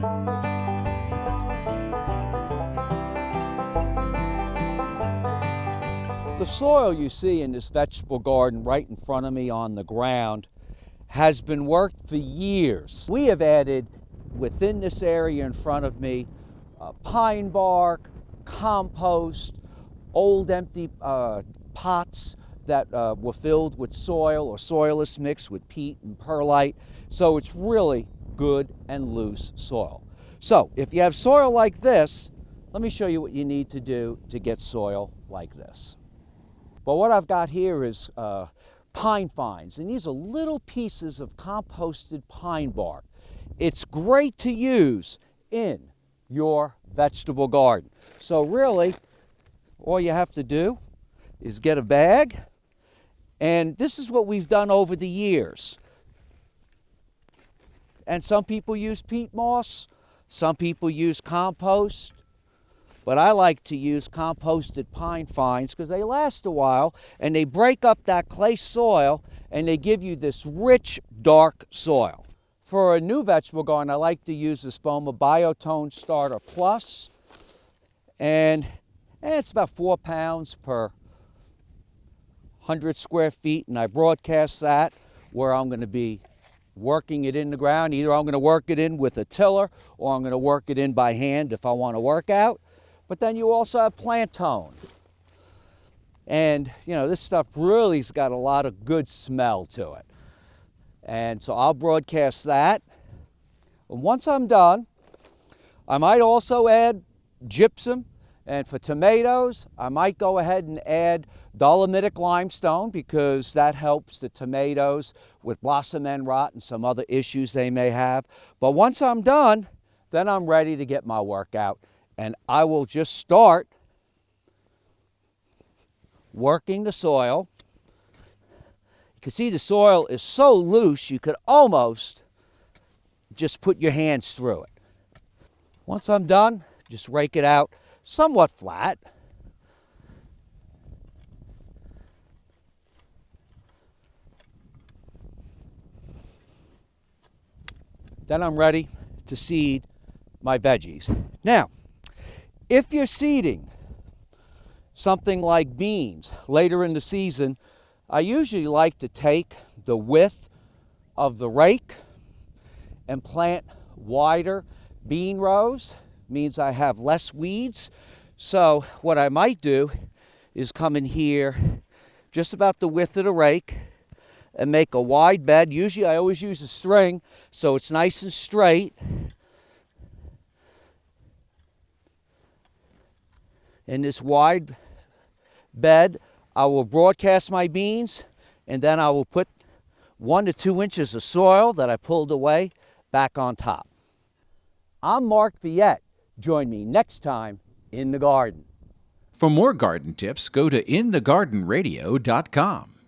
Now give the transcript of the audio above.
The soil you see in this vegetable garden right in front of me on the ground has been worked for years. We have added within this area in front of me pine bark, compost, old empty pots that were filled with soil or soilless mixed with peat and perlite. So it's really good and loose soil. So if you have soil like this, let me show you what you need to do to get soil like this. But what I've got here is pine fines, and these are little pieces of composted pine bark. It's great to use in your vegetable garden. So really, all you have to do is get a bag, and this is what we've done over the years. And some people use peat moss, some people use compost, but I like to use composted pine fines because they last a while and they break up that clay soil and they give you this rich, dark soil. For a new vegetable garden, I like to use the Spoma Biotone Starter Plus, and it's about 4 pounds per 100 square feet, and I broadcast that where I'm going to be working it in the ground. Either I'm going to work it in with a tiller or I'm going to work it in by hand if I want to work out. But then you also have plant tone. And, you know, this stuff really's got a lot of good smell to it. And so I'll broadcast that. And once I'm done, I might also add gypsum. And for tomatoes, I might go ahead and add dolomitic limestone because that helps the tomatoes with blossom end rot and some other issues they may have. But once I'm done, then I'm ready to get my work out. And I will just start working the soil. You can see the soil is so loose you could almost just put your hands through it. Once I'm done, just rake it out somewhat flat. Then I'm ready to seed my veggies. Now, if you're seeding something like beans later in the season, I usually like to take the width of the rake and plant wider bean rows. Means I have less weeds. So what I might do is come in here just about the width of the rake and make a wide bed. Usually I always use a string so it's nice and straight. In this wide bed, I will broadcast my beans, and then I will put 1 to 2 inches of soil that I pulled away back on top. I'm Mark Viette. Join me next time in the garden. For more garden tips, go to inthegardenradio.com.